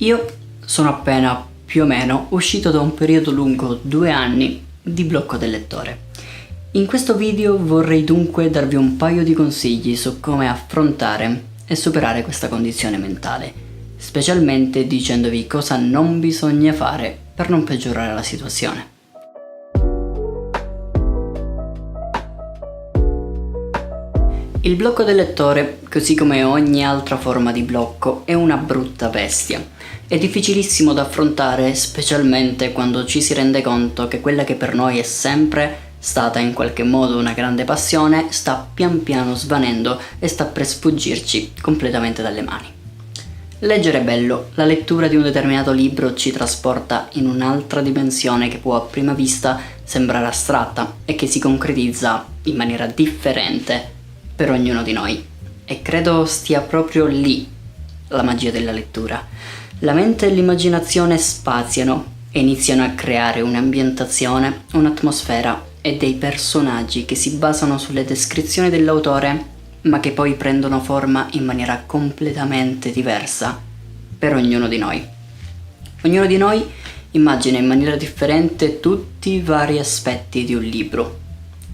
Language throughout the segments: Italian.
Io sono appena, più o meno, uscito da un periodo lungo 2 anni di blocco del lettore. In questo video vorrei dunque darvi un paio di consigli su come affrontare e superare questa condizione mentale, specialmente dicendovi cosa non bisogna fare per non peggiorare la situazione. Il blocco del lettore, così come ogni altra forma di blocco, è una brutta bestia. È difficilissimo da affrontare, specialmente quando ci si rende conto che quella che per noi è sempre stata in qualche modo una grande passione sta pian piano svanendo e sta per sfuggirci completamente dalle mani. Leggere è bello, la lettura di un determinato libro ci trasporta in un'altra dimensione che può a prima vista sembrare astratta e che si concretizza in maniera differente per ognuno di noi, e credo stia proprio lì la magia della lettura. La mente e l'immaginazione spaziano e iniziano a creare un'ambientazione, un'atmosfera e dei personaggi che si basano sulle descrizioni dell'autore, ma che poi prendono forma in maniera completamente diversa per ognuno di noi. Ognuno di noi immagina in maniera differente tutti i vari aspetti di un libro.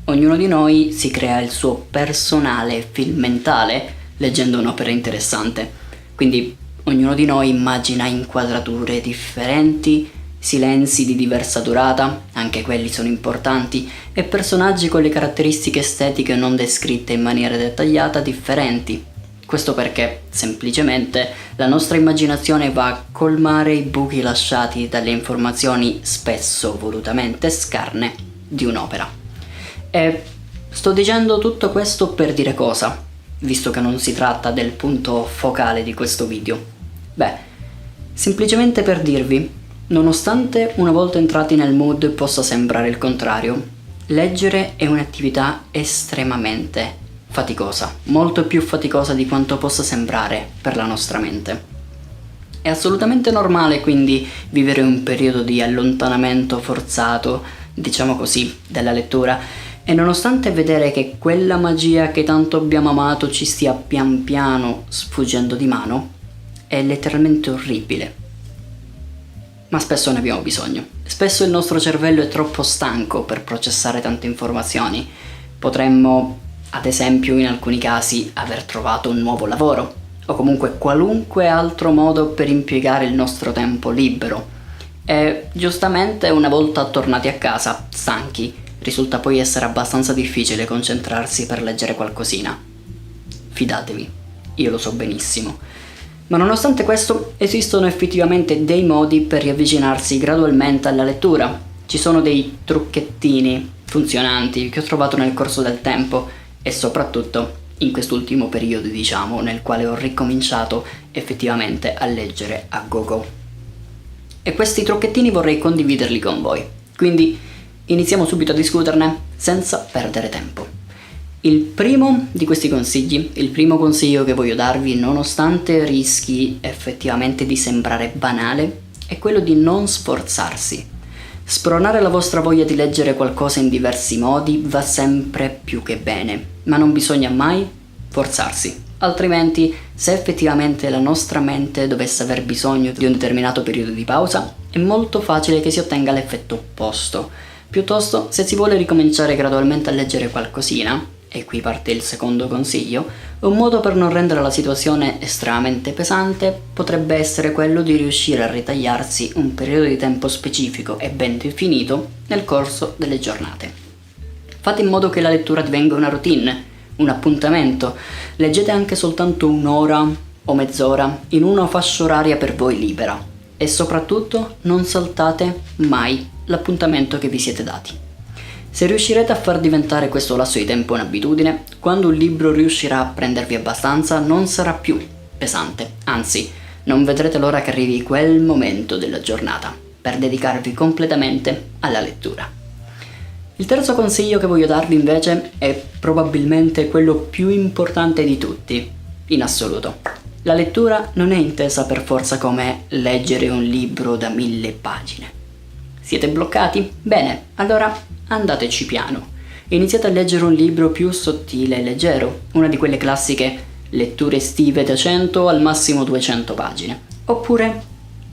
Ognuno di noi si crea il suo personale film mentale leggendo un'opera interessante, quindi ognuno di noi immagina inquadrature differenti, silenzi di diversa durata, anche quelli sono importanti, e personaggi con le caratteristiche estetiche non descritte in maniera dettagliata differenti. Questo perché, semplicemente, la nostra immaginazione va a colmare i buchi lasciati dalle informazioni spesso volutamente scarne di un'opera. E sto dicendo tutto questo per dire cosa, visto che non si tratta del punto focale di questo video? Semplicemente per dirvi, nonostante una volta entrati nel mood possa sembrare il contrario, leggere è un'attività estremamente faticosa, molto più faticosa di quanto possa sembrare per la nostra mente. È assolutamente normale quindi vivere un periodo di allontanamento forzato, diciamo così, dalla lettura. E nonostante vedere che quella magia che tanto abbiamo amato ci stia pian piano sfuggendo di mano, è letteralmente orribile. Ma spesso ne abbiamo bisogno. Spesso il nostro cervello è troppo stanco per processare tante informazioni. Potremmo, ad esempio, in alcuni casi, aver trovato un nuovo lavoro, o comunque qualunque altro modo per impiegare il nostro tempo libero. E giustamente, una volta tornati a casa, stanchi, risulta poi essere abbastanza difficile concentrarsi per leggere qualcosina. Fidatevi, io lo so benissimo. Ma nonostante questo, esistono effettivamente dei modi per riavvicinarsi gradualmente alla lettura. Ci sono dei trucchettini funzionanti che ho trovato nel corso del tempo e soprattutto in quest'ultimo periodo, diciamo, nel quale ho ricominciato effettivamente a leggere a go-go. E questi trucchettini vorrei condividerli con voi. Quindi iniziamo subito a discuterne senza perdere tempo. Il primo di questi consigli, il primo consiglio che voglio darvi, nonostante rischi effettivamente di sembrare banale, è quello di non sforzarsi. Spronare la vostra voglia di leggere qualcosa in diversi modi va sempre più che bene, ma non bisogna mai forzarsi. Altrimenti, se effettivamente la nostra mente dovesse aver bisogno di un determinato periodo di pausa, è molto facile che si ottenga l'effetto opposto. Piuttosto, se si vuole ricominciare gradualmente a leggere qualcosina, e qui parte il secondo consiglio, un modo per non rendere la situazione estremamente pesante potrebbe essere quello di riuscire a ritagliarsi un periodo di tempo specifico e ben definito nel corso delle giornate. Fate in modo che la lettura divenga una routine, un appuntamento. Leggete anche soltanto un'ora o mezz'ora in una fascia oraria per voi libera e soprattutto non saltate mai l'appuntamento che vi siete dati. Se riuscirete a far diventare questo lasso di tempo un'abitudine, quando un libro riuscirà a prendervi abbastanza non sarà più pesante, anzi, non vedrete l'ora che arrivi quel momento della giornata per dedicarvi completamente alla lettura. Il terzo consiglio che voglio darvi invece è probabilmente quello più importante di tutti, in assoluto. La lettura non è intesa per forza come leggere un libro da 1000 pagine. Siete bloccati? Bene, allora andateci piano. Iniziate a leggere un libro più sottile e leggero, una di quelle classiche letture estive da 100 al massimo 200 pagine. Oppure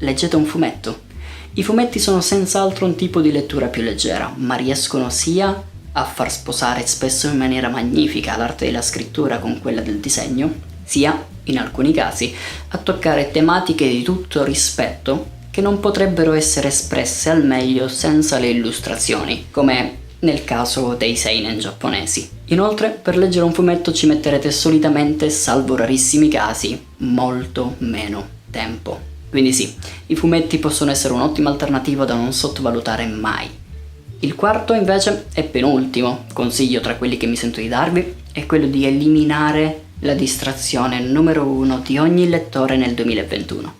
leggete un fumetto. I fumetti sono senz'altro un tipo di lettura più leggera, ma riescono sia a far sposare spesso in maniera magnifica l'arte della scrittura con quella del disegno, sia, in alcuni casi, a toccare tematiche di tutto rispetto che non potrebbero essere espresse al meglio senza le illustrazioni, come nel caso dei seinen giapponesi. Inoltre, per leggere un fumetto ci metterete solitamente, salvo rarissimi casi, molto meno tempo. Quindi sì, i fumetti possono essere un'ottima alternativa da non sottovalutare mai. Il quarto, invece, e penultimo consiglio tra quelli che mi sento di darvi, è quello di eliminare la distrazione numero 1 di ogni lettore nel 2021.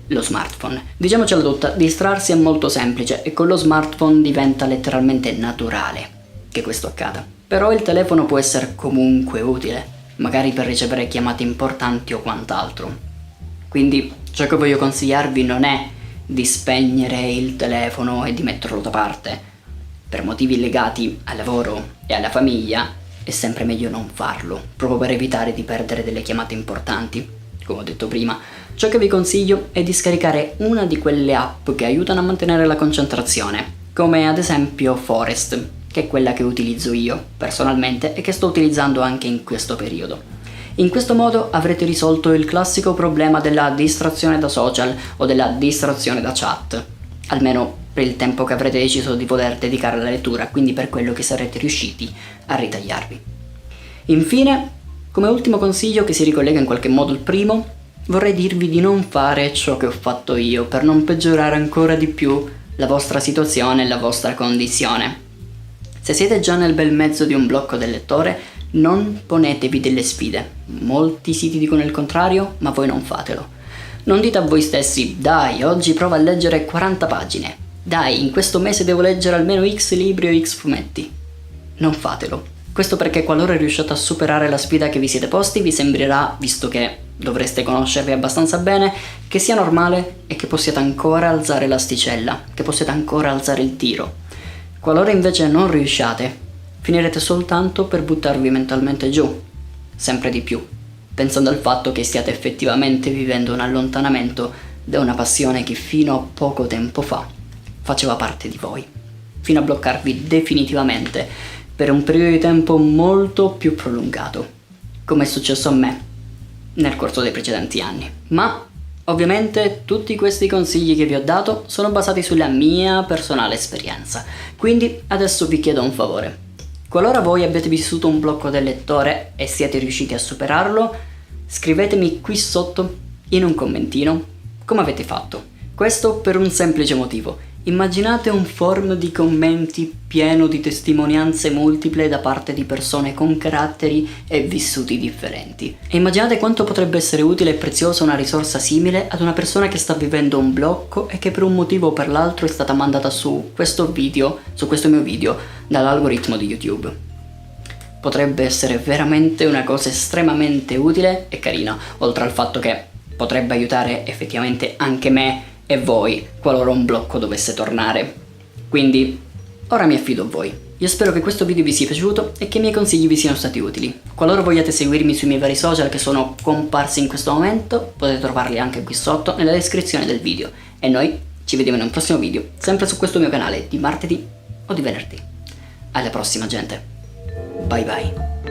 Lo smartphone. Diciamocela tutta, distrarsi è molto semplice e con lo smartphone diventa letteralmente naturale che questo accada. Però il telefono può essere comunque utile, magari per ricevere chiamate importanti o quant'altro. Quindi ciò che voglio consigliarvi non è di spegnere il telefono e di metterlo da parte. Per motivi legati al lavoro e alla famiglia è sempre meglio non farlo, proprio per evitare di perdere delle chiamate importanti. Come ho detto prima, ciò che vi consiglio è di scaricare una di quelle app che aiutano a mantenere la concentrazione, come ad esempio Forest, che è quella che utilizzo io personalmente e che sto utilizzando anche in questo periodo. In questo modo avrete risolto il classico problema della distrazione da social o della distrazione da chat, almeno per il tempo che avrete deciso di poter dedicare alla lettura, quindi per quello che sarete riusciti a ritagliarvi. Infine, come ultimo consiglio che si ricollega in qualche modo al primo, vorrei dirvi di non fare ciò che ho fatto io per non peggiorare ancora di più la vostra situazione e la vostra condizione. Se siete già nel bel mezzo di un blocco del lettore, non ponetevi delle sfide. Molti siti dicono il contrario, ma voi non fatelo. Non dite a voi stessi: dai, oggi provo a leggere 40 pagine. Dai, in questo mese devo leggere almeno X libri o X fumetti. Non fatelo. Questo perché qualora riusciate a superare la sfida che vi siete posti, vi sembrerà, visto che dovreste conoscervi abbastanza bene, che sia normale e che possiate ancora alzare l'asticella, che possiate ancora alzare il tiro. Qualora invece non riusciate, finirete soltanto per buttarvi mentalmente giù, sempre di più, pensando al fatto che stiate effettivamente vivendo un allontanamento da una passione che fino a poco tempo fa faceva parte di voi, fino a bloccarvi definitivamente per un periodo di tempo molto più prolungato, come è successo a me nel corso dei precedenti anni. Ma ovviamente tutti questi consigli che vi ho dato sono basati sulla mia personale esperienza, quindi adesso vi chiedo un favore. Qualora voi abbiate vissuto un blocco del lettore e siete riusciti a superarlo, scrivetemi qui sotto in un commentino come avete fatto. Questo per un semplice motivo. Immaginate un forum di commenti pieno di testimonianze multiple da parte di persone con caratteri e vissuti differenti. E immaginate quanto potrebbe essere utile e preziosa una risorsa simile ad una persona che sta vivendo un blocco e che per un motivo o per l'altro è stata mandata su questo mio video, dall'algoritmo di YouTube. Potrebbe essere veramente una cosa estremamente utile e carina, oltre al fatto che potrebbe aiutare effettivamente anche me e voi qualora un blocco dovesse tornare. Quindi ora mi affido a voi. Io spero che questo video vi sia piaciuto e che i miei consigli vi siano stati utili. Qualora vogliate seguirmi sui miei vari social che sono comparsi in questo momento, potete trovarli anche qui sotto nella descrizione del video. E noi ci vediamo in un prossimo video, sempre su questo mio canale, di martedì o di venerdì. Alla prossima, gente. Bye bye.